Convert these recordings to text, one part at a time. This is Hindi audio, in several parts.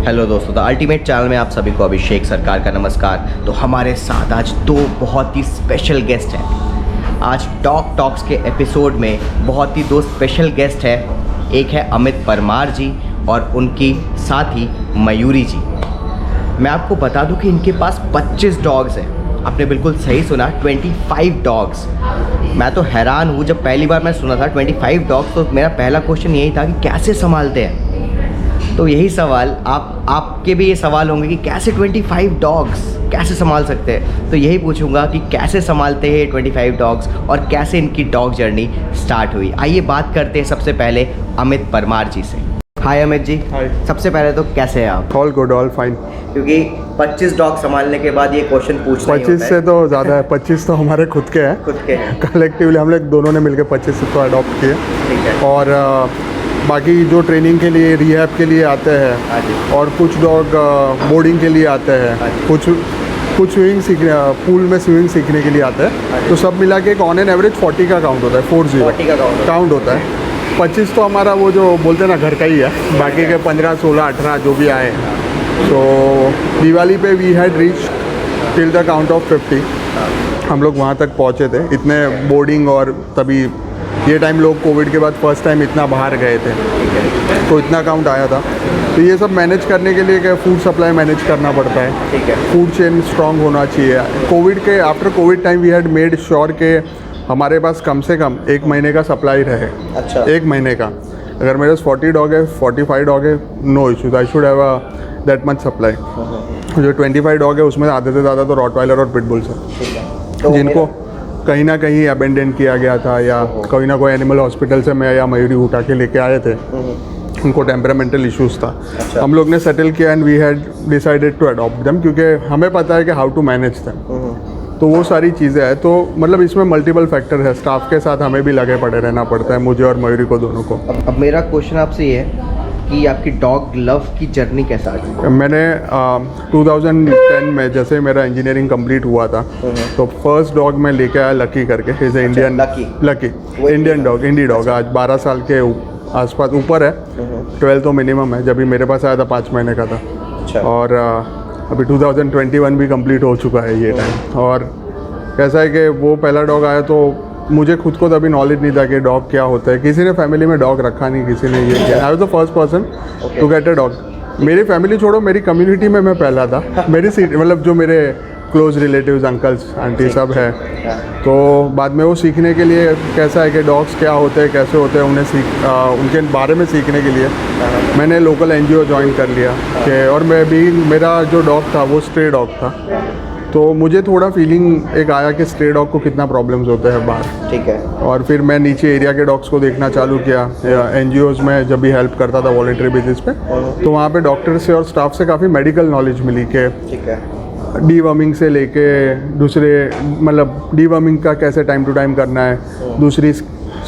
हेलो दोस्तों, द अल्टीमेट चैनल में आप सभी को अभिषेक सरकार का नमस्कार। तो हमारे साथ आज दो बहुत ही स्पेशल गेस्ट हैं। आज डॉग टॉक्स के एपिसोड में बहुत ही दो स्पेशल गेस्ट हैं। एक है अमित परमार जी और उनकी साथी मयूरी जी। मैं आपको बता दूं कि इनके पास 25 डॉग्स हैं। आपने बिल्कुल सही सुना, 25 डॉग्स। मैं तो हैरान हूँ, जब पहली बार मैं सुना था 25 डॉग्स तो मेरा पहला क्वेश्चन यही था कि कैसे संभालते हैं। तो यही सवाल आपके भी ये सवाल होंगे कि कैसे 25 डॉग्स कैसे संभाल सकते हैं। तो यही पूछूंगा कि कैसे संभालते हैं 25 डॉग्स और कैसे इनकी डॉग जर्नी स्टार्ट हुई। आइए बात करते हैं सबसे पहले अमित परमार जी से। हाय अमित जी। हाय। सबसे पहले तो कैसे हैं आप? All good, all fine. क्योंकि 25 डॉग संभालने के बाद ये क्वेश्चन पूछना ही 25 होता से है। तो ज़्यादा है। 25 तो हमारे खुद के हैं, खुद के हैं। कलेक्टिवली हम लोग दोनों ने मिलकर 25 को अडॉप्ट किए। ठीक है। और बाकी जो ट्रेनिंग के लिए, रिहैब के लिए आते हाँ हैं जी। और कुछ डॉग बोर्डिंग के लिए आते हाँ हैं, जी। कुछ स्विमिंग सीखने, पूल में स्विमिंग सीखने के लिए आते हाँ हैं। जी। तो सब मिला के एक ऑन एन एवरेज 40 का काउंट होता है। 40 का काउंट होता है। 25 तो हमारा वो जो बोलते हैं ना घर का ही है। बाकी के 15, 16, 18 जो भी आए हैं। तो दिवाली पे we had reach till the count of 50। हम लोग वहाँ तक पहुँचे थे। इतने बोर्डिंग और तभी ये टाइम लोग कोविड के बाद फर्स्ट टाइम इतना बाहर गए थे, तो इतना काउंट आया था। तो ये सब मैनेज करने के लिए क्या, फूड सप्लाई मैनेज करना पड़ता है। ठीक है। फूड चेन स्ट्रांग होना चाहिए। कोविड के after covid time we had made sure के हमारे पास कम से कम 1 महीने का सप्लाई रहे। अच्छा। 1 महीने का। अगर मेरे पास 40 डॉग है, 45 डॉग है, no issues, I should have that much supply. जो 25 डॉग है उसमें आधे से ज़्यादा तो रॉटवाइलर और पिटबुल्स हैं, जिनको कहीं ना कहीं अबेंडन किया गया था या कोई ना कोई एनिमल हॉस्पिटल से मैं या मयूरी उठा के लेके आए थे। उनको टेम्परामेंटल इश्यूज था। अच्छा। हम लोग ने सेटल किया and we had decided to adopt them, क्योंकि हमें पता है कि हाउ टू मैनेज देम। तो वो सारी चीज़ें हैं। तो मतलब इसमें मल्टीपल फैक्टर है। स्टाफ के साथ हमें भी लगे पड़े रहना पड़ता है, मुझे और मयूरी को, दोनों को। अब मेरा क्वेश्चन आपसे ये है कि आपकी डॉग लव की जर्नी कैसा रही? मैंने 2010 में जैसे मेरा इंजीनियरिंग कंप्लीट हुआ था, तो फर्स्ट डॉग मैं लेके आया लकी करके। Is a Indian Lucky Indian dog, indie dog. आज 12 साल के आसपास ऊपर है, 12 तो मिनिमम है। जब भी मेरे पास आया था 5 महीने का था। अच्छा। और अभी 2021 भी कंप्लीट हो चुका है ये टाइम। और कैसा है कि वो पहला डॉग आया तो मुझे खुद को तभी नॉलेज नहीं था कि डॉग क्या होता है। किसी ने फैमिली में डॉग रखा नहीं, किसी ने ये किया। I was the first person to get a dog. मेरी फैमिली छोड़ो, मेरी कम्युनिटी में मैं पहला था। मेरी मतलब जो मेरे क्लोज रिलेटिव्स, अंकल्स, आंटी सब है। तो बाद में वो सीखने के लिए कैसा है कि डॉग्स क्या होते हैं, कैसे होते हैं, उन्हें उनके बारे में सीखने के लिए मैंने लोकल NGO ज्वाइन कर लिया कि, और मैं भी, मेरा जो डॉग था वो स्ट्रे डॉग था। तो मुझे थोड़ा फीलिंग एक आया कि स्ट्रे डॉग को कितना प्रॉब्लम्स होते हैं बाहर। ठीक है। और फिर मैं नीचे एरिया के डॉग्स को देखना चालू किया। NGOs में जब भी हेल्प करता था वॉलंटरी बेसिस पे, तो वहाँ पे डॉक्टर से और स्टाफ से काफ़ी मेडिकल नॉलेज मिली कि ठीक है, डीवर्मिंग से लेके दूसरे, मतलब डीवर्मिंग का कैसे टाइम टू टाइम करना है, दूसरी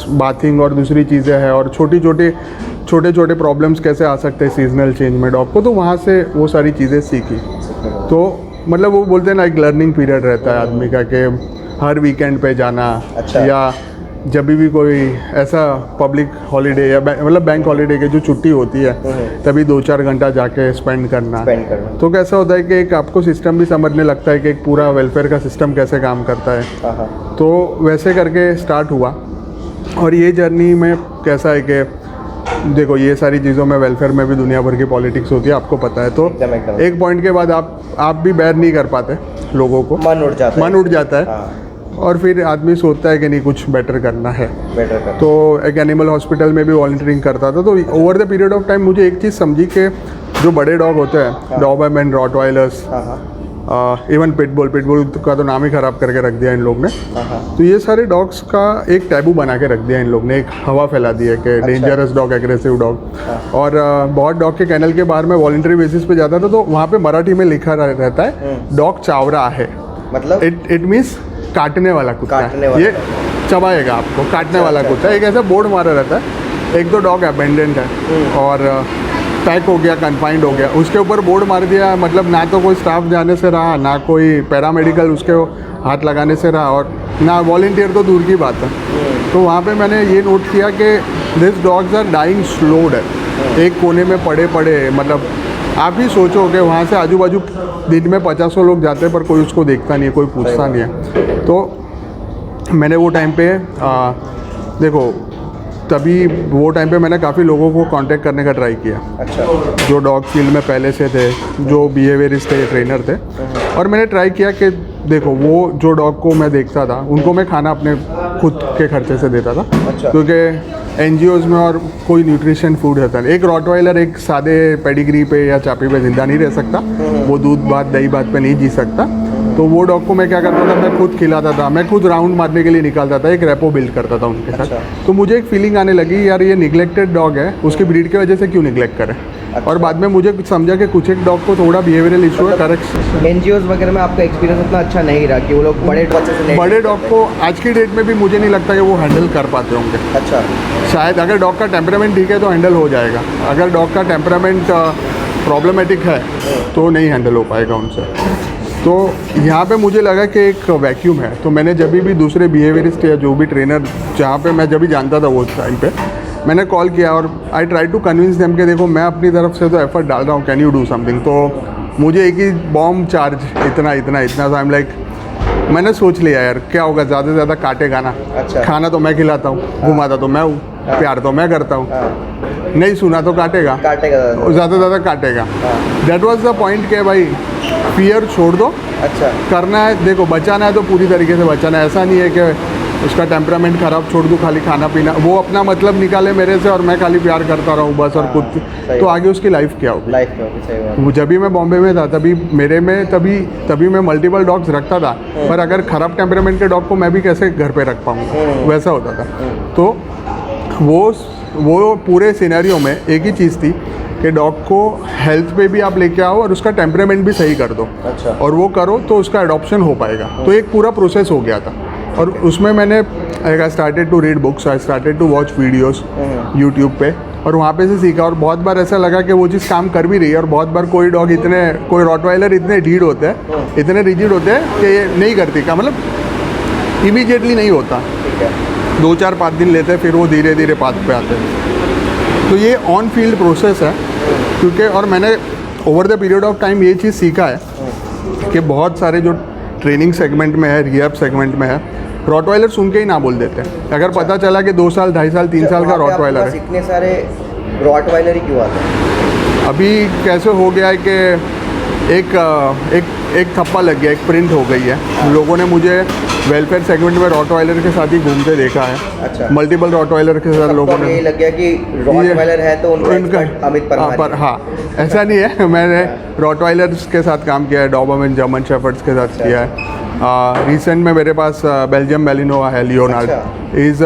बाथिंग और दूसरी चीज़ें हैं, और छोटे छोटे प्रॉब्लम्स कैसे आ सकते हैं सीजनल चेंज में डॉग को। तो वहाँ से वो सारी चीज़ें सीखी। तो मतलब वो बोलते हैं ना, एक लर्निंग पीरियड रहता है आदमी का कि हर वीकेंड पे जाना। अच्छा। या जब भी कोई ऐसा पब्लिक हॉलीडे या मतलब बैंक हॉलीडे की जो छुट्टी होती है, तभी 2-4 घंटा जाके स्पेंड करना। तो कैसा होता है कि एक आपको सिस्टम भी समझने लगता है कि एक पूरा वेलफेयर का सिस्टम कैसे काम करता है। तो वैसे करके स्टार्ट हुआ। और ये जर्नी में कैसा है कि देखो, ये सारी चीज़ों में, वेलफेयर में भी दुनिया भर की पॉलिटिक्स होती है, आपको पता है। तो एकदम। एक पॉइंट के बाद आप भी बेयर नहीं कर पाते, लोगों को मन उठ जाता है। और फिर आदमी सोचता है कि नहीं, कुछ बेटर करना है। तो एक एनिमल हॉस्पिटल में भी वॉलंटियरिंग करता था। तो over the period of time मुझे एक चीज़ समझी कि जो बड़े डॉग होते हैं, डॉबरमैन, रॉटवाइलर्स, इवन पिटबुल का तो नाम ही ख़राब करके रख दिया इन लोग ने। तो ये सारे डॉग्स का एक टैबू बना के रख दिया इन लोग ने, एक हवा फैला दी है कि डेंजरस डॉग, एग्रेसिव डॉग। और बहुत डॉग के कैनल के बाहर में वॉलंटरी बेसिस पे जाता था, तो वहाँ पे मराठी में लिखा रहता है डॉग चावरा है। मतलब इट मीन्स काटने वाला कुत्ता है, ये चबाएगा आपको, काटने वाला कुत्ता है। एक ऐसा बोर्ड मारा रहता है। एक तो डॉग अबेंडेंट है और पैक हो गया, कन्फाइंड हो गया, उसके ऊपर बोर्ड मार दिया। मतलब ना तो कोई स्टाफ जाने से रहा, ना कोई पैरामेडिकल उसके हाथ लगाने से रहा, और ना वॉलंटियर तो दूर की बात है। तो वहाँ पे मैंने ये नोट किया कि this dogs are dying slowed है। एक कोने में पड़े मतलब आप ही सोचो कि वहाँ से आजू बाजू दिन में 50 लोग जाते हैं पर कोई उसको देखता नहीं है, कोई पूछता नहीं है। तो मैंने वो टाइम पे देखो तभी वो टाइम पे मैंने काफ़ी लोगों को कांटेक्ट करने का ट्राई किया। अच्छा। जो डॉग फील्ड में पहले से थे, जो बिहेवियरिस्ट थे, ट्रेनर थे, और मैंने ट्राई किया कि देखो वो जो डॉग को मैं देखता था उनको मैं खाना अपने खुद के खर्चे से देता था। अच्छा। क्योंकि NGOs में और कोई न्यूट्रिशन फूड रहता है। एक रॉटवाइलर एक सादे पेडिग्री पे या चापी पे ज़िंदा नहीं रह सकता, वो दूध भात दही भात पे नहीं जी सकता। तो वो डॉग को मैं क्या करता था, मैं खुद खिलाता था, मैं खुद राउंड मारने के लिए निकालता था, एक रेपो बिल्ड करता था उनके साथ। तो मुझे एक फीलिंग आने लगी यार ये निगलेक्टेड डॉग है, उसकी ब्रीड की वजह से क्यों निगलेक्ट करें। और बाद में मुझे समझा कि कुछ एक डॉग को थोड़ा बिहेवियरल इशू है, करेक्ट। NGOs वगैरह में आपका एक्सपीरियंस उतना अच्छा नहीं रहा कि वो लोग बड़े डॉग को आज की डेट में भी मुझे नहीं लगता कि वो हैंडल कर पाते होंगे। अच्छा। शायद अगर डॉग का टेम्परामेंट ठीक है तो हैंडल हो जाएगा, अगर डॉग का टेम्परामेंट प्रॉब्लमेटिक है तो नहीं हैंडल हो पाएगा उनसे। तो यहाँ पे मुझे लगा कि एक वैक्यूम है। तो मैंने जब भी दूसरे बिहेवियरिस्ट या जो भी ट्रेनर जहाँ पे मैं जब भी जानता था वो टाइम पे मैंने कॉल किया और I try to convince them कि देखो मैं अपनी तरफ से तो एफर्ट डाल रहा हूँ, कैन यू डू समथिंग। तो मुझे एक ही बॉम्ब चार्ज इतना तो आई एम लाइक मैंने सोच लिया यार क्या होगा, ज़्यादा से ज़्यादा काटेगा ना। अच्छा। खाना तो मैं खिलाता हूँ, घुमाता तो मैं हूँ, प्यार तो मैं करता हूँ, नहीं सुना तो काटेगा ज़्यादा से ज़्यादा काटेगा। दैट वाज द पॉइंट के भाई फियर छोड़ दो। अच्छा। करना है देखो, बचाना है तो पूरी तरीके से बचाना है। ऐसा नहीं है कि उसका टेम्परामेंट ख़राब छोड़ दूँ, खाली खाना पीना, वो अपना मतलब निकाले मेरे से और मैं खाली प्यार करता रहूँ बस और कुछ, तो आगे उसकी लाइफ क्या होगी। जब भी मैं बॉम्बे में था तभी मैं मल्टीपल डॉग्स रखता था, पर अगर ख़राब टेम्परामेंट के डॉग को मैं भी कैसे घर पे रख पाऊँगा, वैसा होता था। तो वो पूरे सिनेरियो में एक ही चीज़ थी कि डॉग को हेल्थ पे भी आप लेके आओ और उसका टेम्परामेंट भी सही कर दो। अच्छा। और वो करो तो उसका एडॉप्शन हो पाएगा। तो एक पूरा प्रोसेस हो गया था और उसमें मैंने I started to read books, I started to watch videos YouTube पे, और वहाँ पे से सीखा। और बहुत बार ऐसा लगा कि वो चीज़ काम कर भी रही है, और बहुत बार कोई रॉटवाइलर इतने ढीठ होते हैं, इतने रिजिड होते हैं कि ये नहीं करती का मतलब इमीडिएटली नहीं होता, 2-4-5 दिन लेते हैं, फिर वो धीरे धीरे पाथ पे आते हैं। तो ये ऑन फील्ड प्रोसेस है क्योंकि, और मैंने over the period of time ये चीज़ सीखा है कि बहुत सारे जो ट्रेनिंग सेगमेंट में है, रिहैब सेगमेंट में है, रॉटवाइलर सुन के ही ना बोल देते हैं। अगर पता चला कि 2 साल, 2.5 साल, 3 साल का रॉटवाइलर है। इतने सारे रॉटवाइलर ही क्यों आते हैं? अभी कैसे हो गया है कि एक थप्पा लग गया, एक प्रिंट हो गई है। लोगों ने मुझे वेलफेयर सेगमेंट में रॉटवाइलर के साथ ही घूमते देखा है। अच्छा। मल्टीपल रॉटवाइलर के साथ लोगों ने, लग गया कि रॉटवाइलर है तो उनका अमित परमार। हाँ, ऐसा नहीं है, मैंने रॉटवाइलर्स के साथ काम किया है, डॉबरमैन, जर्मन शेफर्ड्स के साथ किया है। रिसेंट में मेरे पास बेल्जियम मैलिनोवा है, लियोनार्ड इज़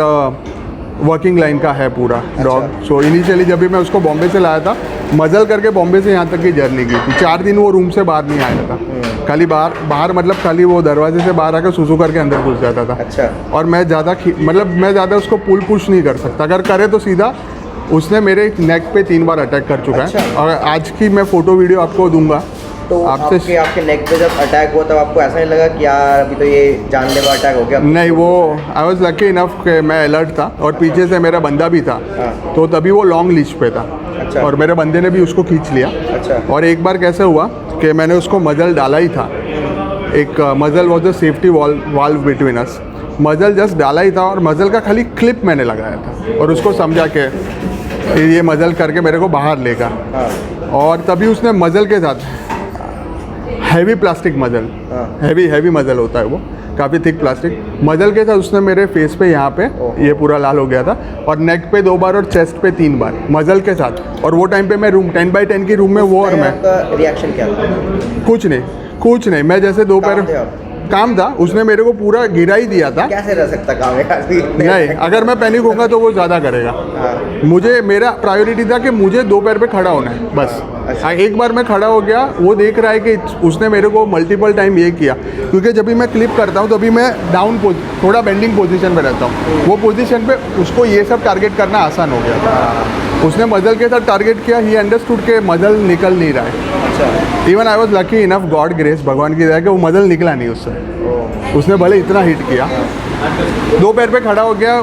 वर्किंग लाइन का है पूरा डॉग। सो इनिशियली जब भी मैं उसको बॉम्बे से लाया था, मजल करके बॉम्बे से यहाँ तक की जर्नी की थी। 4 दिन वो रूम से बाहर नहीं आया था, खाली बाहर मतलब खाली वो दरवाजे से बाहर आकर सुसु करके अंदर घुस जाता था। अच्छा। और मैं ज़्यादा उसको पुल पुश नहीं कर सकता, अगर करे तो सीधा उसने मेरे नेक पे 3 बार अटैक कर चुका है। और आज की मैं फ़ोटो वीडियो आपको दूंगा। तो आपके नेक पे जब अटैक हुआ तब आपको ऐसा नहीं लगा कि यार अभी तो ये जानलेवा अटैक हो गया? नहीं, वो आई वॉज लकी इनफ कि मैं अलर्ट था और पीछे से मेरा बंदा भी था। तो तभी वो लॉन्ग लीश पे था। अच्छा। और मेरे बंदे ने भी उसको खींच लिया। अच्छा। और एक बार कैसे हुआ कि मैंने उसको मजल डाला ही था, एक मजल was the safety valve between us, मजल जस्ट डाला ही था और मजल का खाली क्लिप मैंने लगाया था और उसको समझा के ये मजल करके मेरे को बाहर लेगा। और तभी उसने मजल के साथ हैवी प्लास्टिक मजल, हैवी मजल होता है वो, काफ़ी थिक प्लास्टिक मजल के साथ उसने मेरे फेस पे यहाँ पे ये पूरा लाल हो गया था, और नेक पे 2 बार और चेस्ट पे 3 बार मजल के साथ। और वो टाइम पे मैं रूम 10x10 की रूम में, वो और मैं, रिएक्शन क्या था? कुछ नहीं, मैं जैसे दोपहर काम था, उसने मेरे को पूरा गिरा ही दिया था। कैसे रह सकता काम है? नहीं, अगर मैं पैनिक होऊंगा तो वो ज़्यादा करेगा। मेरा प्रायोरिटी था कि मुझे 2 पैर पे खड़ा होना है बस। अच्छा। एक बार मैं खड़ा हो गया, वो देख रहा है कि उसने मेरे को मल्टीपल टाइम ये किया, क्योंकि जब भी मैं क्लिप करता हूँ तभी मैं थोड़ा बेंडिंग पोजीशन में रहता हूँ। वो पोजीशन पे उसको ये सब टारगेट करना आसान हो गया था। उसने मजल के साथ टारगेट किया, ही अंडरस्टूड के मजल निकल नहीं रहा है। अच्छा। Even I was lucky enough, God grace, भगवान की दया, कि वो मजल निकला नहीं उससे। उसने भले इतना हिट किया, 2 पैर पे खड़ा हो गया,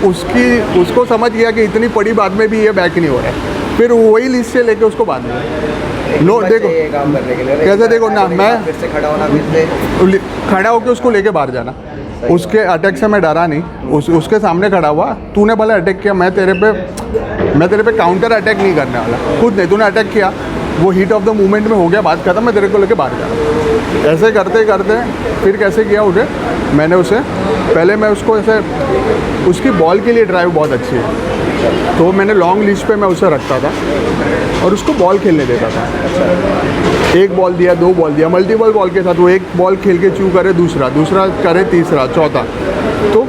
उसको समझ गया कि इतनी बड़ी बात में भी ये बैक नहीं हो रहा है। फिर वही लिस्ट से लेके उसको बांध दिया। नो देखो ये काम करने के लिए कैसे देखो ना, मैं फिर से खड़ा होना, फिर से खड़ा होकर उसको लेके बाहर जाना, उसके अटैक से मैं डरा नहीं, उसके सामने खड़ा हुआ, तूने भले अटैक किया, मैं तेरे पे काउंटर अटैक नहीं करने वाला, खुद नहीं, तूने अटैक किया, वो हीट ऑफ द मोमेंट में हो गया, बात खत्म, मैं तेरे को लेके बाहर जा रहा। ऐसे करते करते फिर कैसे किया उसे, मैंने उसे पहले मैं उसको ऐसे, उसकी बॉल के लिए ड्राइव बहुत अच्छी है, तो मैंने लॉन्ग लीश पे मैं उसे रखता था और उसको बॉल खेलने देता था। एक बॉल दिया, 2 बॉल दिया, मल्टीपल बॉल के साथ वो एक बॉल खेल के च्यू करे, दूसरा करे, तीसरा, चौथा, तो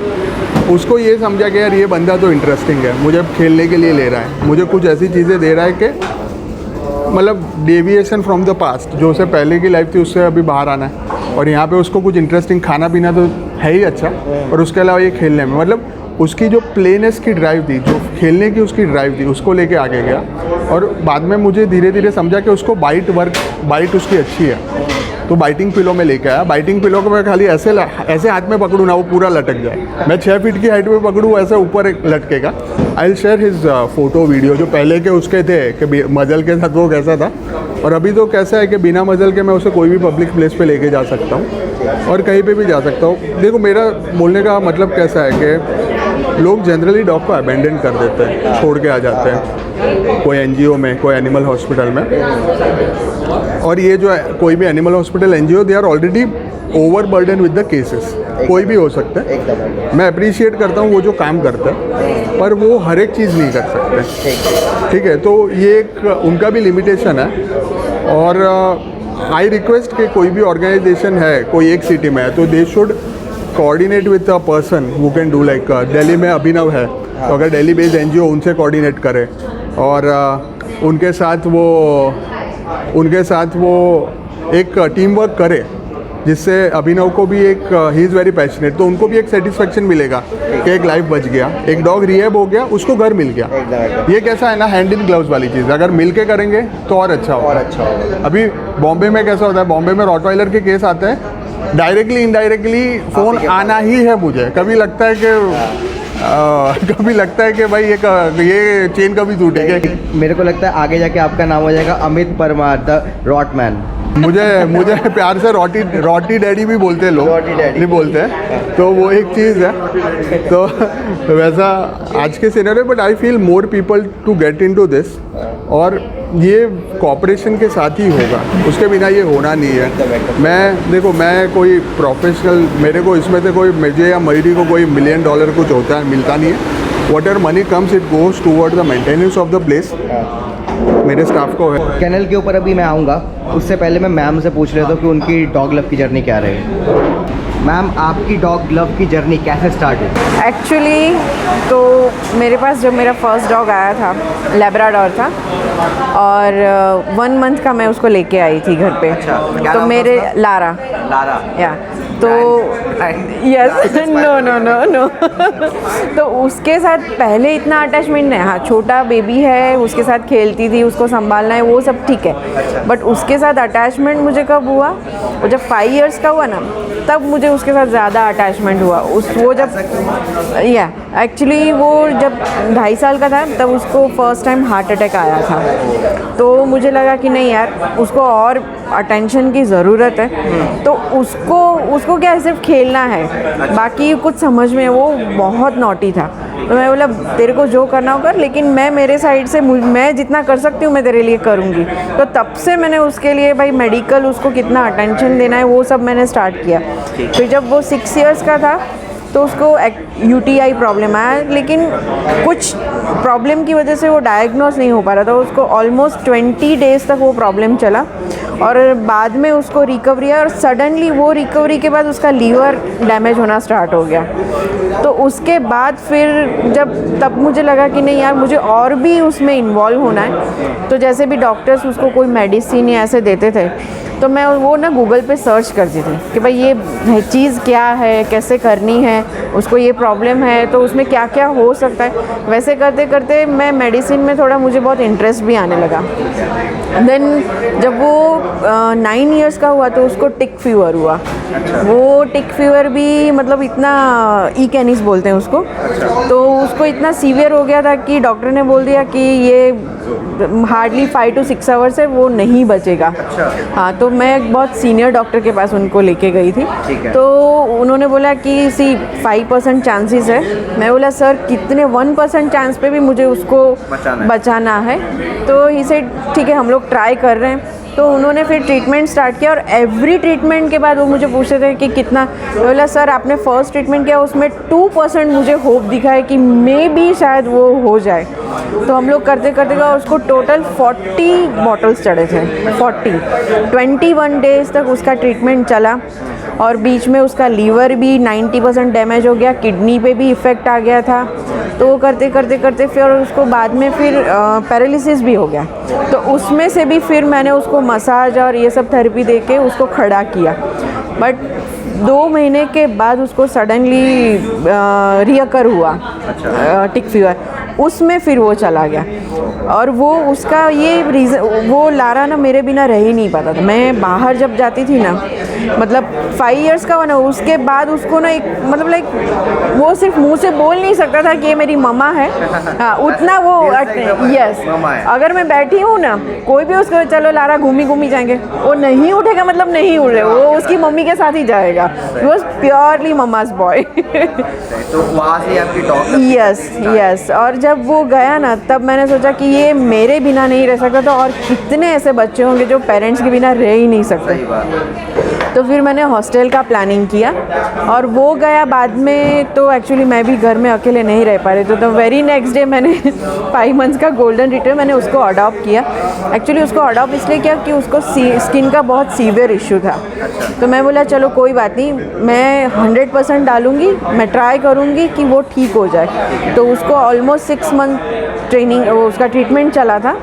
उसको ये समझा कि यार ये बंदा तो इंटरेस्टिंग है, मुझे खेलने के लिए ले रहा है, मुझे कुछ ऐसी चीज़ें दे रहा है कि मतलब डेविएशन फ्रॉम द पास्ट, जो उसे पहले की लाइफ थी उससे अभी बाहर आना है, और यहाँ पे उसको कुछ इंटरेस्टिंग खाना पीना तो है ही अच्छा, और उसके अलावा ये खेलने में, मतलब उसकी जो प्लेनेस की ड्राइव थी, जो खेलने की उसकी ड्राइव थी, उसको लेके आगे गया। और बाद में मुझे धीरे धीरे समझा कि उसको बाइट उसकी अच्छी है, तो बाइटिंग पिलो में लेके आया। बाइटिंग पिलो को मैं खाली ऐसे हाथ में पकड़ूँ ना, वो पूरा लटक जाए, मैं 6 फीट की हाइट में पकड़ूँ, ऐसे ऊपर एक लटकेगा। I will share his photo video, जो पहले के उसके थे कि मजल के साथ वो कैसा था, और अभी तो कैसा है कि बिना मजल के मैं उसे कोई भी पब्लिक प्लेस पे लेके जा सकता हूँ और कहीं पे भी जा सकता हूँ। देखो मेरा बोलने का मतलब कैसा है कि लोग जनरली डॉग को अबेंडन कर देते हैं, छोड़ के आ जाते हैं, कोई एनजीओ में, कोई एनिमल हॉस्पिटल में, और ये जो है कोई भी animal hospital NGO, they are already over burden with the cases, कोई भी हो सकता है। मैं अप्रिशिएट करता हूँ वो जो काम करता है, पर वो हर एक चीज़ नहीं कर सकते, ठीक है, तो ये एक उनका भी लिमिटेशन है। और आई रिक्वेस्ट कि कोई भी ऑर्गेनाइजेशन है, कोई एक सिटी में है, तो they should coordinate with a person who can do, like Delhi में अभिनव है, तो अगर दिल्ली बेस्ड एनजीओ उनसे कोऑर्डिनेट करे और उनके साथ वो एक टीम वर्क करे, जिससे अभिनव को भी एक ही इज़ वेरी पैशनेट, तो उनको भी एक सेटिस्फेक्शन मिलेगा कि एक लाइफ बच गया, एक डॉग रिहेब हो गया, उसको घर मिल गया। ये कैसा है ना, हैंड इन ग्लव्स वाली चीज़, अगर मिल के करेंगे तो और अच्छा होगा। अभी बॉम्बे में कैसा होता है, बॉम्बे में रॉटवाइलर के केस आते हैं, डायरेक्टली इनडायरेक्टली फ़ोन आना ही है मुझे, कभी लगता है कि भाई ये चेन कभी टूटेगी। मेरे को लगता है आगे जाके आपका नाम हो जाएगा अमित परमार, द रॉटमैन। मुझे प्यार से रोटी डैडी भी बोलते हैं लोग, नहीं बोलते हैं, तो वो एक चीज़ है। तो वैसा आज के scenario, but I feel more people to get into this, और ये कॉपरेशन के साथ ही होगा, उसके बिना ये होना नहीं है। मैं कोई प्रोफेशनल, मेरे को इसमें से कोई, मुझे या मयूरी को कोई $1 मिलियन कुछ होता है, मिलता नहीं है। What ever money comes it goes toward the maintenance of the place, मेरे स्टाफ को है। कैनल के ऊपर अभी मैं आऊँगा, उससे पहले मैं मैम से पूछ लेता हूँ कि उनकी डॉग लव की जर्नी क्या रही। मैम, आपकी डॉग लव की जर्नी कैसे स्टार्ट हुई? एक्चुअली तो मेरे पास जब मेरा फर्स्ट डॉग आया था, लैब्राडोर था, और 1 मंथ का मैं उसको लेके आई थी घर पे। अच्छा, तो मेरे लारा या तो यस नो तो उसके साथ पहले इतना अटैचमेंट नहीं, हाँ छोटा बेबी है, उसके साथ खेलती थी, उसको संभालना है, वो सब ठीक है, बट उसके साथ अटैचमेंट मुझे कब हुआ, वो जब 5 इयर्स का हुआ ना, तब मुझे उसके साथ ज़्यादा अटैचमेंट हुआ। वो जब एक्चुअली वो जब 2.5 साल का था, तब उसको फर्स्ट टाइम हार्ट अटैक आया था, तो मुझे लगा कि नहीं यार, उसको और अटेंशन की ज़रूरत है। तो उसको क्या सिर्फ खेलना है, बाकी कुछ समझ में, वो बहुत नॉटी था। तो मैं बोला तेरे को जो करना हो कर, लेकिन मैं मेरे साइड से मैं जितना कर सकती हूँ मैं तेरे लिए करूँगी। तो तब से मैंने उसके लिए भाई मेडिकल, उसको कितना अटेंशन देना है, वो सब मैंने स्टार्ट किया। फिर जब वो 6 इयर्स का था तो उसको UTI प्रॉब्लम आया, लेकिन कुछ प्रॉब्लम की वजह से वो डायग्नोस नहीं हो पा रहा था। उसको ऑलमोस्ट 20 डेज़ तक वो प्रॉब्लम चला, और बाद में उसको रिकवरी है, और सडनली वो रिकवरी के बाद उसका लीवर डैमेज होना स्टार्ट हो गया। तो उसके बाद फिर तब मुझे लगा कि नहीं यार, मुझे और भी उसमें इन्वॉल्व होना है। तो जैसे भी डॉक्टर्स उसको कोई मेडिसिन या ऐसे देते थे, तो मैं वो ना गूगल पे सर्च करती थी कि भाई ये चीज़ क्या है, कैसे करनी है, उसको ये प्रॉब्लम है तो उसमें क्या क्या हो सकता है। वैसे करते करते मैं मेडिसिन में थोड़ा मुझे बहुत इंटरेस्ट भी आने लगा। देन जब वो 9 इयर्स का हुआ तो उसको टिक फीवर हुआ। वो टिक फीवर भी मतलब इतना ई कैनिस बोलते हैं उसको, तो उसको इतना सीवियर हो गया था कि डॉक्टर ने बोल दिया कि ये हार्डली 5 to 6 आवर्स है, वो नहीं बचेगा। हाँ, तो मैं एक बहुत सीनियर डॉक्टर के पास उनको लेके गई थी, तो उन्होंने बोला कि 5% चांसेस है। मैं बोला सर कितने, 1% चांस पे भी मुझे उसको बचाना है। तो इसे ठीक है हम लोग ट्राई कर रहे हैं। तो उन्होंने फिर ट्रीटमेंट स्टार्ट किया और एवरी ट्रीटमेंट के बाद वो मुझे पूछते थे कि कितना। मैं बोला सर आपने फर्स्ट ट्रीटमेंट किया उसमें 2% मुझे होप दिखा है कि मे बी शायद वो हो जाए। तो हम लोग करते करते उसको टोटल 40 बॉटल्स चढ़े थे, 21 डेज तक उसका ट्रीटमेंट चला। और बीच में उसका लीवर भी 90% डैमेज हो गया, किडनी पे भी इफ़ेक्ट आ गया था। तो वो करते करते फिर उसको बाद में फिर पैरालिसिस भी हो गया। तो उसमें से भी फिर मैंने उसको मसाज और ये सब थेरेपी दे के उसको खड़ा किया। बट 2 महीने के बाद उसको सडनली रियकर हुआ टिक फीवर, उसमें फिर वो चला गया। और वो उसका ये रीज़न, वो लारा ना मेरे बिना रह ही नहीं पाता था। मैं बाहर जब जाती थी ना, मतलब 5 इयर्स का हुआ ना, उसके बाद उसको ना एक मतलब लाइक वो सिर्फ मुंह से बोल नहीं सकता था कि ये मेरी मम्मा है। हाँ, उतना वो यस, अगर मैं बैठी हूँ ना, कोई भी उसको चलो लारा घूमी जाएंगे, वो नहीं उठेगा, मतलब नहीं उठ रहे, वो उसकी मम्मी के साथ ही जाएगा। He was purely mama's boy. तो वहाँ से आपकी डॉक्टर यस। और जब वो गया ना, तब मैंने सोचा कि ये मेरे बिना नहीं रह सकता, तो और कितने ऐसे बच्चे होंगे जो पेरेंट्स के बिना रह ही नहीं सकते। तो फिर मैंने हॉस्टल का प्लानिंग किया और वो गया बाद में। तो एक्चुअली मैं भी घर में अकेले नहीं रह पा रही, तो वेरी नेक्स्ट डे मैंने 5 मंथ्स का गोल्डन रिट्रीवर मैंने उसको अडॉप्ट किया। एक्चुअली उसको अडॉप्ट इसलिए किया कि उसको स्किन का बहुत सीवियर इशू था। तो मैं बोला चलो कोई बात नहीं, मैं 100% डालूँगी, मैं ट्राई करूँगी कि वो ठीक हो जाए। तो उसको ऑलमोस्ट 6 मंथ ट्रेनिंग, उसका ट्रीटमेंट चला था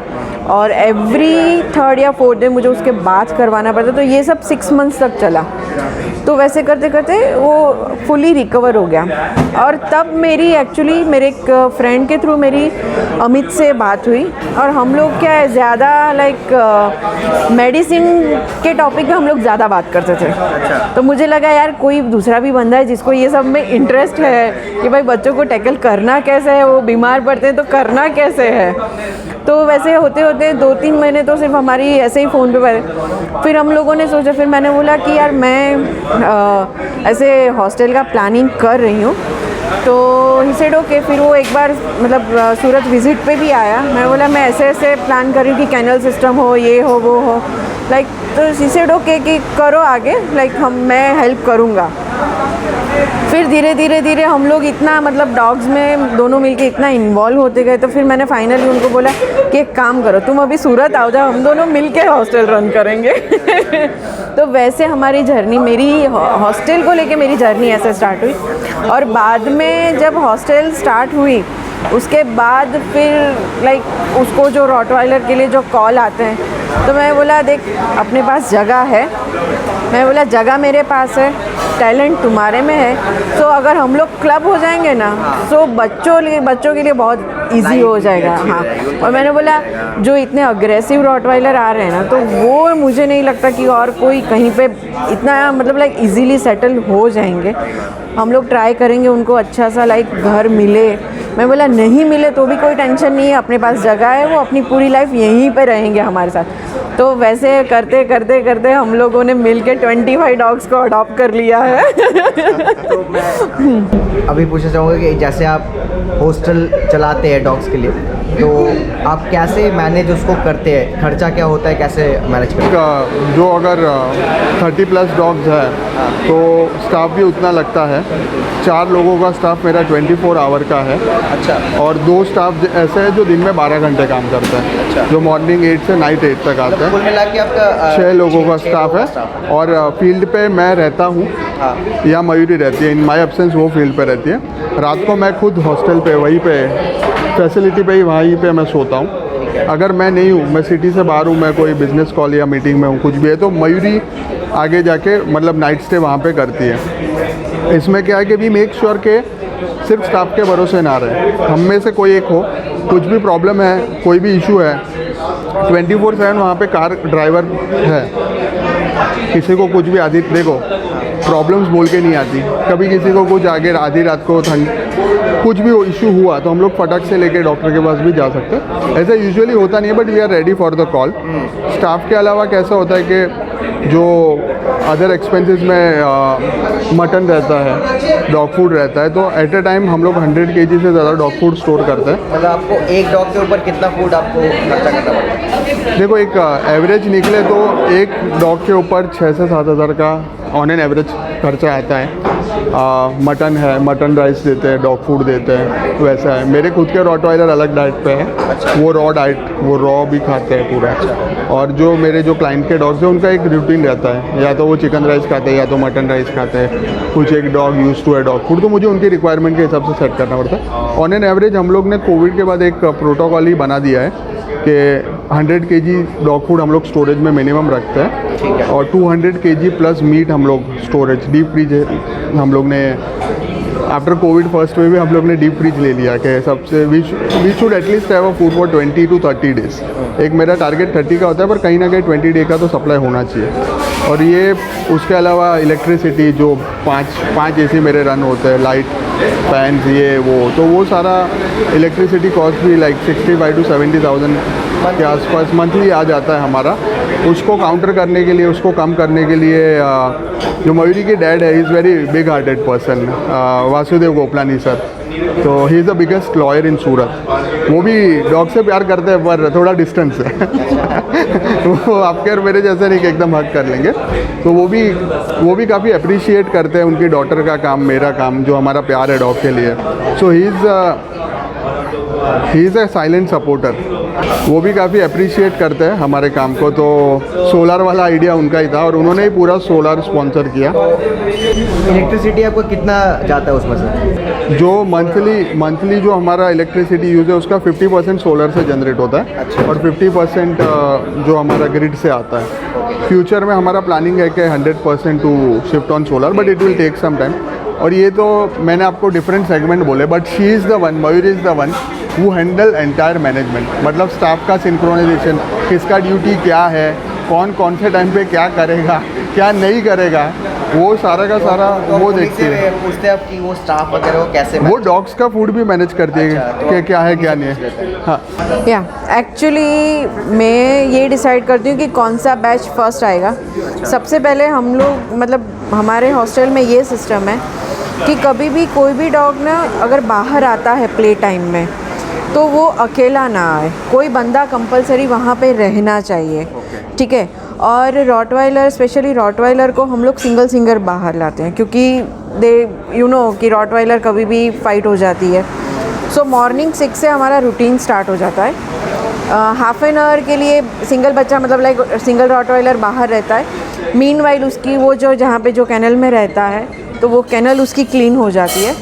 और एवरी 3rd या 4th डे मुझे उसके बात करवाना पड़ता। तो ये सब 6 मंथ्स तक चला। तो वैसे करते करते वो फुली रिकवर हो गया। और तब मेरी एक्चुअली मेरे एक फ्रेंड के थ्रू मेरी अमित से बात हुई, और हम लोग क्या है ज़्यादा लाइक मेडिसिन के टॉपिक पे हम लोग ज़्यादा बात करते थे। तो मुझे लगा यार कोई दूसरा भी बंदा है जिसको ये सब में इंटरेस्ट है कि भाई बच्चों को टैकल करना कैसे है, वो बीमार पड़ते हैं तो करना कैसे है। तो वैसे होते होते 2-3 महीने तो सिर्फ हमारी ऐसे ही फ़ोन पे पड़े। फिर हम लोगों ने सोचा, फिर मैंने बोला कि यार मैं ऐसे हॉस्टल का प्लानिंग कर रही हूँ। तो ही सेड ओके। फिर वो एक बार मतलब सूरत विज़िट पे भी आया। मैं बोला मैं ऐसे प्लान कर रही हूँ कि कैनल सिस्टम हो, ये हो, वो हो, लाइक। तो ही सेड ओके कि करो आगे, लाइक मैं हेल्प करूँगा। फिर धीरे धीरे हम लोग इतना मतलब डॉग्स में दोनों मिलके इतना इन्वॉल्व होते गए। तो फिर मैंने फाइनली उनको बोला कि एक काम करो, तुम अभी सूरत आओ जाओ, हम दोनों मिलके हॉस्टल रन करेंगे। तो वैसे हमारी जर्नी, मेरी हॉस्टल को लेके मेरी जर्नी ऐसे स्टार्ट हुई। और बाद में जब हॉस्टल स्टार्ट हुई उसके बाद फिर लाइक उसको जो रॉटवाइलर के लिए जो कॉल आते हैं, तो मैं बोला देख अपने पास जगह है, मैं बोला जगह मेरे पास है, टैलेंट तुम्हारे में है। तो अगर हम लोग क्लब हो जाएंगे ना, तो बच्चों के लिए बहुत इजी हो जाएगा। हाँ, और मैंने बोला जो इतने अग्रेसिव रॉटवाइलर आ रहे हैं ना, तो वो मुझे नहीं लगता कि और कोई कहीं पे इतना मतलब लाइक इजीली सेटल हो जाएंगे। हम लोग ट्राई करेंगे उनको अच्छा सा लाइक घर मिले। मैं बोला नहीं मिले तो भी कोई टेंशन नहीं है, अपने पास जगह है, वो अपनी पूरी लाइफ यहीं पे रहेंगे हमारे साथ। तो वैसे करते करते हम लोगों ने मिल के 25 डॉग्स को अडॉप्ट कर लिया है। तो मैं अभी पूछना चाहूँगा कि जैसे आप हॉस्टल चलाते हैं डॉग्स के लिए, तो आप कैसे मैनेज उसको करते हैं, खर्चा क्या होता है, कैसे मैनेज करते हैं? जो अगर 30+ डॉग्स है तो स्टाफ भी उतना लगता है। 4 लोगों का स्टाफ मेरा 24 आवर का है। अच्छा। और 2 स्टाफ ऐसे हैं जो दिन में 12 घंटे काम करते हैं। अच्छा। जो मॉर्निंग 8 से नाइट 8 तक आते हैं। कुल मिला के आपका 6 लोगों का स्टाफ है। और फील्ड पे मैं रहता हूँ, या मयूरी रहती है, इन माई एब्सेंस वो फील्ड पे रहती है। रात को मैं खुद हॉस्टल पे वहीं पे फैसिलिटी पे ही वहीं पे मैं सोता हूँ। अगर मैं नहीं हूँ, मैं सिटी से बाहर हूँ, मैं कोई बिज़नेस कॉल या मीटिंग में हूँ, कुछ भी है, तो मयूरी आगे जाके मतलब नाइट स्टे वहाँ पे करती है। इसमें क्या है कि वी मेक श्योर के सिर्फ स्टाफ के भरोसे ना रहे। हम में से कोई एक हो, कुछ भी प्रॉब्लम है, कोई भी इशू है, 24/7 वहाँ पे कार ड्राइवर है। किसी को कुछ भी आधी देखो प्रॉब्लम्स बोल के नहीं आती, कभी किसी को कुछ आगे आधी रात को ठंड कुछ भी इशू हुआ तो हम लोग फटक से लेके डॉक्टर के पास भी जा सकते हैं। ऐसा यूजुअली होता नहीं है, but we are ready for the call. Staff के अलावा कैसा होता है कि जो अदर एक्सपेंसेस में मटन रहता है, डॉग फूड रहता है, तो एट अ टाइम हम लोग 100 kg से ज़्यादा डॉग फूड स्टोर करते हैं। मतलब आपको एक डॉग के ऊपर कितना फूड आपको खर्चा करना पड़ता है? देखो एक एवरेज निकले तो एक डॉग के ऊपर 6 से 7 हज़ार का ऑन एन एवरेज खर्चा आता है। मटन है, मटन राइस देते हैं, डॉग फूड देते हैं, वैसा है। मेरे खुद के रॉटवाइलर अलग डाइट पे है। वो रॉ डाइट, वो रॉ भी खाते हैं पूरा। और जो मेरे जो क्लाइंट के डॉग्स हैं उनका एक रूटीन रहता है, या तो वो चिकन राइस खाते हैं या तो मटन राइस खाते हैं। कुछ एक डॉग यूज टू है डॉग फूड, तो मुझे उनकी रिक्वायरमेंट के हिसाब से सेट करना पड़ता है। ऑन एन एवरेज हम लोग ने कोविड के बाद एक प्रोटोकॉल ही बना दिया है कि 100 kg डॉग फूड हम लोग स्टोरेज में मिनिमम रखते हैं, और 200 kg प्लस मीट हम लोग स्टोरेज डीप फ्रीज हम लोग ने आफ्टर कोविड फर्स्ट में भी हम लोग ने डीप फ्रीज ले लिया कि सबसे we should at least have a food for 20 to 30 days. एक मेरा टारगेट 30 का होता है, पर कहीं ना कहीं 20 डे का तो सप्लाई होना चाहिए। और ये उसके अलावा इलेक्ट्रिसिटी जो पाँच AC मेरे रन होते हैं, लाइट फैंस ये वो, तो वो सारा इलेक्ट्रिसिटी कॉस्ट भी लाइक 65 to 70,000 के आसपास मंथली आ जाता है हमारा। उसको काउंटर करने के लिए, उसको कम करने के लिए जो मयूरी के डैड है, is very big hearted person, Vasudev Gopalani sir. तो he is the biggest lawyer in Surat. वो भी डॉग से प्यार करते हैं पर थोड़ा डिस्टेंस है। वो आपके और मेरे जैसे नहीं कि एकदम हक कर लेंगे। तो वो भी काफ़ी अप्रिशिएट करते हैं उनकी डॉटर का काम, मेरा काम, जो हमारा प्यार है डॉग के लिए। So he is a silent supporter. वो भी काफ़ी अप्रिशिएट करते हैं हमारे काम को। तो सोलर वाला आइडिया उनका ही था और उन्होंने ही पूरा सोलर स्पॉन्सर किया। इलेक्ट्रिसिटी आपको कितना जाता है उसमें से? जो मंथली जो हमारा इलेक्ट्रिसिटी यूज़ है उसका 50% सोलर से जनरेट होता है। अच्छा। और 50% जो हमारा ग्रिड से आता है। फ्यूचर में हमारा प्लानिंग है कि 100% to shift on solar, but it will take some time. और ये तो मैंने आपको डिफरेंट सेगमेंट बोले, but she is the one, Mayur is the one वो हैंडल एंटायर मैनेजमेंट। मतलब स्टाफ का सिंक्रोनाइजेशन, किसका ड्यूटी क्या है, कौन से टाइम पे क्या करेगा, क्या नहीं करेगा, वो सारा का सारा वो देखती है। पूछते हैं आप कि वो स्टाफ वगैरह वो कैसे वो डॉग्स का फूड भी मैनेज करती है कि क्या है क्या नहीं है। हाँ, या एक्चुअली मैं ये डिसाइड करती हूँ कि कौन सा बैच फर्स्ट आएगा। सबसे पहले हम लोग मतलब हमारे हॉस्टल में ये सिस्टम है कि कभी भी कोई भी डॉग ना अगर बाहर आता है प्ले टाइम में तो वो अकेला ना आए, कोई बंदा कंपलसरी वहाँ पे रहना चाहिए, ठीक है। और रॉटवाइलर, स्पेशली रॉटवाइलर को हम लोग सिंगल बाहर लाते हैं क्योंकि दे कि रॉटवाइलर कभी भी फाइट हो जाती है। सो मॉर्निंग 6 से हमारा रूटीन स्टार्ट हो जाता है। हाफ एन आवर के लिए सिंगल बच्चा मतलब लाइक सिंगल रॉटवाइलर बाहर रहता है। मीनवाइल उसकी वो जो जहाँ पे जो कैनल में रहता है तो वो कैनल उसकी क्लीन हो जाती है।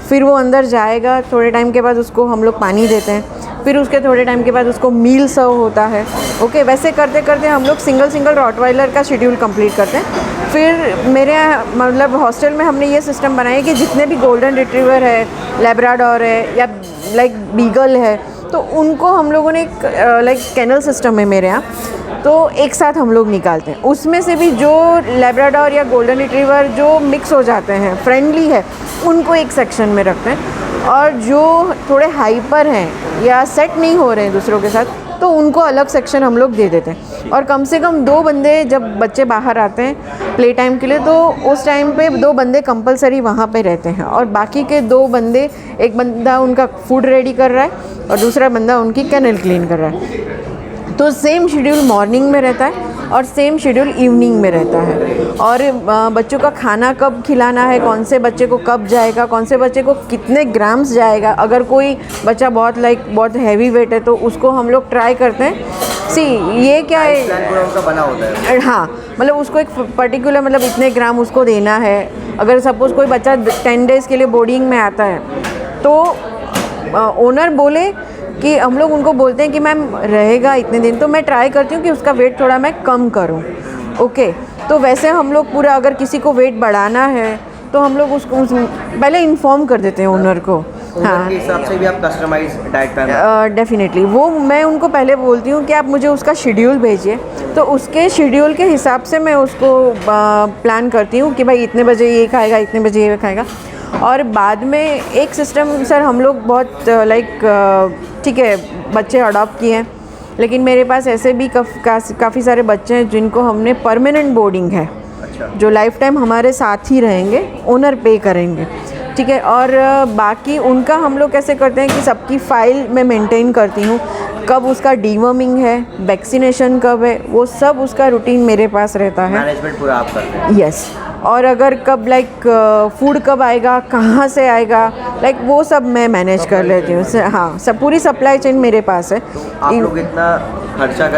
फिर वो अंदर जाएगा, थोड़े टाइम के बाद उसको हम लोग पानी देते हैं, फिर उसके थोड़े टाइम के बाद उसको मील सर्व होता है। ओके, वैसे करते करते हम लोग सिंगल रॉटवाइलर का शेड्यूल कंप्लीट करते हैं। फिर मेरे मतलब हॉस्टल में हमने ये सिस्टम बनाया कि जितने भी गोल्डन रिट्रीवर है, लैब्राडोर है या लाइक बीगल है, तो उनको हम लोगों ने लाइक कैनल सिस्टम है मेरे यहाँ, तो एक साथ हम लोग निकालते हैं। उसमें से भी जो लैब्राडोर या गोल्डन रिट्रीवर जो मिक्स हो जाते हैं, फ्रेंडली है, उनको एक सेक्शन में रखते हैं। और जो थोड़े हाइपर हैं या सेट नहीं हो रहे हैं दूसरों के साथ, तो उनको अलग सेक्शन हम लोग दे देते हैं। और कम से कम 2 बंदे जब बच्चे बाहर आते हैं प्ले टाइम के लिए, तो उस टाइम पे 2 बंदे कंपलसरी वहाँ पे रहते हैं। और बाकी के 2 बंदे, एक बंदा उनका फूड रेडी कर रहा है और दूसरा बंदा उनकी कैनल क्लीन कर रहा है। तो सेम शेड्यूल मॉर्निंग में रहता है और सेम शेड्यूल इवनिंग में रहता है। और बच्चों का खाना कब खिलाना है, कौन से बच्चे को कब जाएगा, कौन से बच्चे को कितने ग्राम्स जाएगा। अगर कोई बच्चा बहुत हैवी वेट है तो उसको हम लोग ट्राई करते हैं। ये क्या है, बना होता है। हाँ, मतलब उसको एक पर्टिकुलर मतलब इतने ग्राम उसको देना है। अगर सपोज़ कोई बच्चा 10 डेज़ के लिए बोर्डिंग में आता है तो ओनर बोले कि हम लोग उनको बोलते हैं कि मैम रहेगा इतने दिन, तो मैं ट्राई करती हूँ कि उसका वेट थोड़ा मैं कम करूँ। ओके, तो वैसे हम लोग पूरा, अगर किसी को वेट बढ़ाना है तो हम लोग उसको पहले इन्फॉर्म कर देते हैं ओनर को। हाँ, के हिसाब से भी आप कस्टमाइज डाइट प्लान? डेफिनेटली वो मैं उनको पहले बोलती हूँ कि आप मुझे उसका शेड्यूल भेजिए, तो उसके शेड्यूल के हिसाब से मैं उसको प्लान करती हूँ कि भाई इतने बजे ये खाएगा, इतने बजे ये खाएगा। और बाद में एक सिस्टम सर हम लोग बहुत ठीक है बच्चे अडॉप्ट किए हैं, लेकिन मेरे पास ऐसे भी काफ़ी सारे बच्चे हैं जिनको हमने परमानेंट बोर्डिंग है। अच्छा। जो जो लाइफ टाइम हमारे साथ ही रहेंगे, ओनर पे करेंगे, ठीक है। और बाकी उनका हम लोग कैसे करते हैं कि सबकी फ़ाइल मैं मेंटेन करती हूँ, कब उसका डीवर्मिंग है, वैक्सीनेशन कब है, वो सब उसका रूटीन मेरे पास रहता है। मैनेजमेंट पूरा आप करते हैं? यस। और अगर कब फूड कब आएगा, कहाँ से आएगा, वो सब मैं मैनेज कर लेती हूँ। हाँ, सब पूरी सप्लाई चेन मेरे पास है। तो आप लोग इतना खर्चा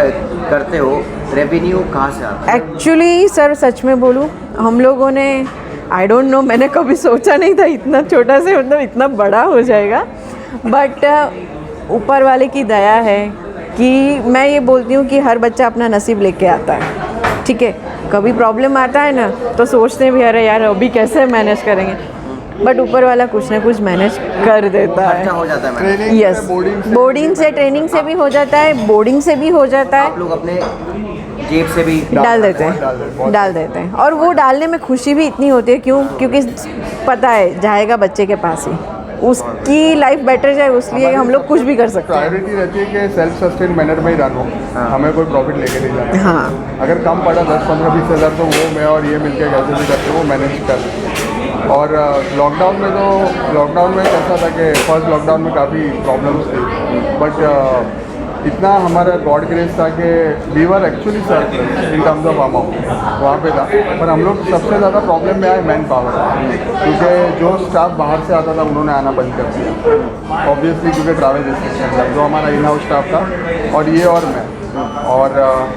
करते हो, रेवेन्यू कहाँ से आता है? एक्चुअली सर सच में बोलूँ, हम लोगों ने आई डोंट नो, मैंने कभी सोचा नहीं था इतना छोटा से मतलब इतना बड़ा हो जाएगा, बट ऊपर वाले की दया है कि मैं ये बोलती हूँ कि हर बच्चा अपना नसीब लेके आता है, ठीक है। कभी प्रॉब्लम आता है ना तो सोचते हैं भी अरे यार अभी कैसे मैनेज करेंगे, बट ऊपर वाला कुछ ना कुछ मैनेज कर देता है। हो जाता है? यस, बोर्डिंग से ट्रेनिंग से भी हो जाता है, बोर्डिंग से भी हो जाता है। आप लोग अपने जेब से भी डाल देते हैं और वो डालने में खुशी भी इतनी होती है। क्योंकि पता है जाएगा बच्चे के पास ही, उसकी लाइफ बेटर जाए, उसलिए हम लोग कुछ भी कर सकते हैं। प्रायोरिटी रहती है कि सेल्फ सस्टेन मैनर में ही रन हो। हमें कोई प्रॉफिट लेके नहीं जाना। हाँ, अगर कम पड़ा 10-15-20 हज़ार तो वो मैं और ये मिलके कैसे भी करते वो मैनेज कर। और लॉकडाउन में कैसा था कि फर्स्ट लॉकडाउन में काफ़ी प्रॉब्लम्स थी, बट इतना हमारा गॉड ग्रेस था कि we were actually surplus in terms of amount वहाँ पे था। पर हम लोग सबसे ज़्यादा प्रॉब्लम में आए मैन पावर, क्योंकि जो स्टाफ बाहर से आता था उन्होंने आना बंद कर दिया ऑब्वियसली, क्योंकि ट्रैवल रिस्ट्रिक्शन था। जो हमारा इन हाउस स्टाफ था और ये और मैं, और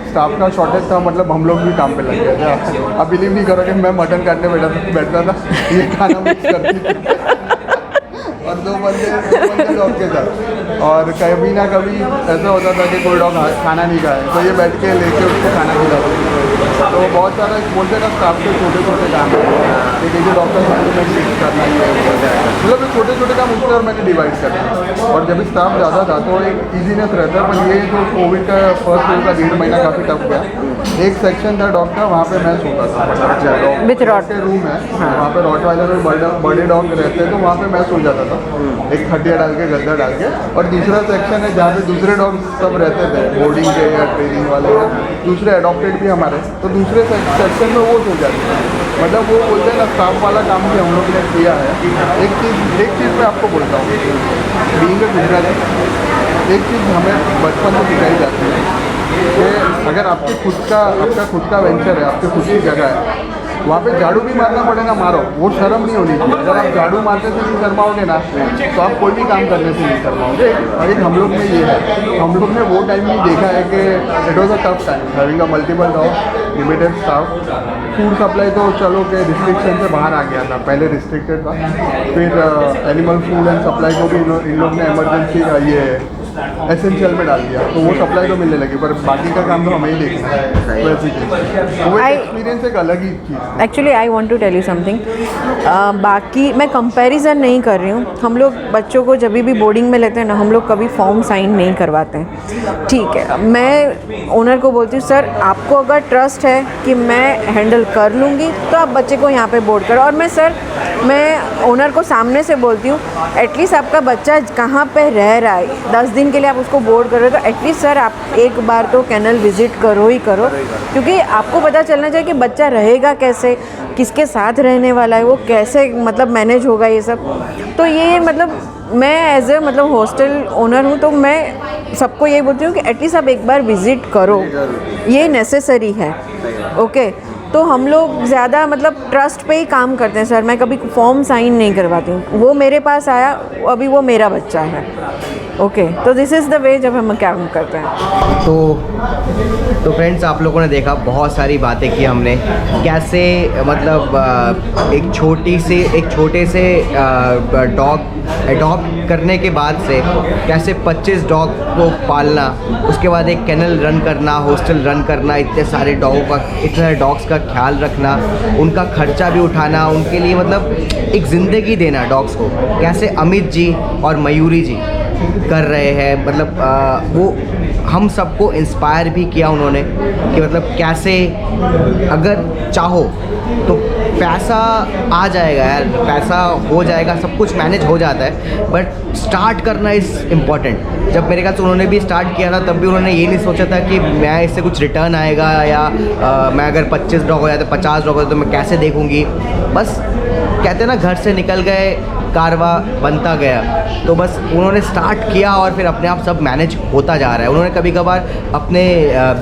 स्टाफ का शॉर्टेज था, मतलब हम लोग भी काम पे लग गए थे। आप बिलीव नहीं करोगे, मैं मटन काटने बैठता था, ये खाना मिक्स करती थी और दो बंदे डॉग के साथ। और कभी ना कभी ऐसा होता था कि कोई डॉग खाना नहीं खाए तो ये बैठ के लेके उसको खाना खिलाते थे। तो बहुत सारा बोलते था स्टाफ के छोटे छोटे काम है, कि डॉक्टर सप्लीमेंट फिक्स करना ही है, मतलब छोटे छोटे काम उससे और मैंने डिवाइड कर दिया। और जब स्टाफ ज़्यादा था तो एक ईजीनेस रहता है, पर ये जो कोविड का फर्स्ट वेव का 1.5 महीना काफ़ी टफ गया। एक सेक्शन था डॉग का, वहाँ पे मैं सोता था, विथ रॉट के रूम है, वहाँ पे रॉटवाइलर और बड़े डॉग रहते हैं, तो वहाँ पे मैं सो जाता था एक खटिया डाल के, गद्दा डाल के। और दूसरा सेक्शन है जहाँ पे दूसरे डॉग सब रहते थे, बोर्डिंग के या ट्रेनिंग वाले या दूसरे अडॉप्टेड भी हमारे, तो दूसरे सेक्शन में वो सो जाते हैं। मतलब वो बोलते हैं ना, स्टाफ वाला काम भी हम लोग ने किया है। एक चीज़ मैं आपको बोलता हूँ, बीइंग अ गुजराती, एक चीज़ हमें बचपन से सिखाई जाती है कि अगर आपका खुद का वेंचर है, आपकी खुद की जगह है, वहाँ पे झाड़ू भी मारना पड़े ना, मारो, वो शर्म नहीं होनी चाहिए। अगर आप झाड़ू मारने से नहीं शर्माओगे ना तो आप कोई भी काम करने से नहीं शर्माओगे। और एक हम लोग में ये है, हम लोग ने वो टाइम भी देखा है कि it was a tough time having a multiple dog, limited staff. Food supply तो चलो के रिस्ट्रिक्शन से बाहर आ गया था, पहले रिस्ट्रिक्टेड था, फिर एनिमल फूड एंड सप्लाई को भी इन लोग ने इमरजेंसी ये एसेंशियल में डाल दिया, तो वो सप्लाई तो मिलने लगी, पर बाकी का काम तो हमें ही देखना है। वो एक्सपीरियंस एक अलग ही चीज़। Actually I want to tell you something, बाकी मैं कंपैरिजन नहीं कर रही हूँ। हम लोग बच्चों को जब भी बोर्डिंग में लेते हैं ना, हम लोग कभी फॉर्म साइन नहीं करवाते हैं, ठीक है। मैं ओनर को बोलती हूँ सर आपको अगर ट्रस्ट है कि मैं हैंडल कर लूँगी तो आप बच्चे को यहाँ पे बोर्ड करो। और मैं ओनर को सामने से बोलती हूँ एटलीस्ट आपका बच्चा कहाँ पे रह रहा है, 10 दिन के लिए आप उसको बोर्ड कर रहे हो तो एटलीस्ट सर आप एक बार तो कैनल विजिट करो ही करो, क्योंकि आपको पता चलना चाहिए कि बच्चा रहेगा कैसे, किसके साथ रहने वाला है, वो कैसे मतलब मैनेज होगा ये सब। तो ये मतलब मैं एज ए मतलब हॉस्टल ओनर हूँ, तो मैं सबको यही बोलती हूँ कि एटलीस्ट आप एक बार विजिट करो, ये नेसेसरी है। ओके, तो हम लोग ज़्यादा मतलब ट्रस्ट पे ही काम करते हैं सर। मैं कभी फॉर्म साइन नहीं करवाती हूँ, वो मेरे पास आया, अभी वो मेरा बच्चा है। ओके, तो दिस इज़ द वे जब हम काम करते हैं। तो फ्रेंड्स, आप लोगों ने देखा, बहुत सारी बातें की हमने, कैसे मतलब एक छोटे से डॉग अडॉप्ट करने के बाद से कैसे 25 डॉग को पालना, उसके बाद एक केनल रन करना, हॉस्टल रन करना, इतने सारे डॉग्स का ख्याल रखना, उनका खर्चा भी उठाना, उनके लिए मतलब एक ज़िंदगी देना डॉग्स को, कैसे अमित जी और मयूरी जी कर रहे हैं। मतलब वो हम सबको इंस्पायर भी किया उन्होंने कि मतलब कैसे अगर चाहो तो पैसा आ जाएगा यार, पैसा हो जाएगा, सब कुछ मैनेज हो जाता है, बट स्टार्ट करना इज़ इम्पॉर्टेंट। जब मेरे ख्याल से उन्होंने भी स्टार्ट किया था, तब भी उन्होंने ये नहीं सोचा था कि मैं इससे कुछ रिटर्न आएगा, या मैं अगर 25 डॉग हो जाते, 50 डॉग हो जाते तो मैं कैसे देखूँगी। बस कहते हैं ना, घर से निकल गए, कारवा बनता गया। तो बस उन्होंने स्टार्ट किया और फिर अपने आप सब मैनेज होता जा रहा है। उन्होंने कभी कभार अपने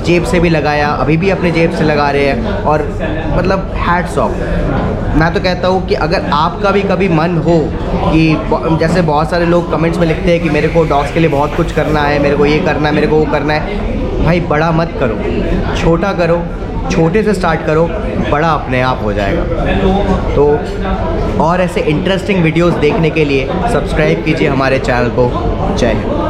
जेब से भी लगाया, अभी भी अपने जेब से लगा रहे हैं, और मतलब हैट्स ऑफ। मैं तो कहता हूँ कि अगर आपका भी कभी मन हो कि जैसे बहुत सारे लोग कमेंट्स में लिखते हैं कि मेरे को डॉग्स के लिए बहुत कुछ करना है, मेरे को ये करना है, मेरे को वो करना है, भाई बड़ा मत करो, छोटा करो, छोटे से स्टार्ट करो, बड़ा अपने आप हो जाएगा। तो और ऐसे इंटरेस्टिंग वीडियोस देखने के लिए सब्सक्राइब कीजिए हमारे चैनल को। जय हिंद।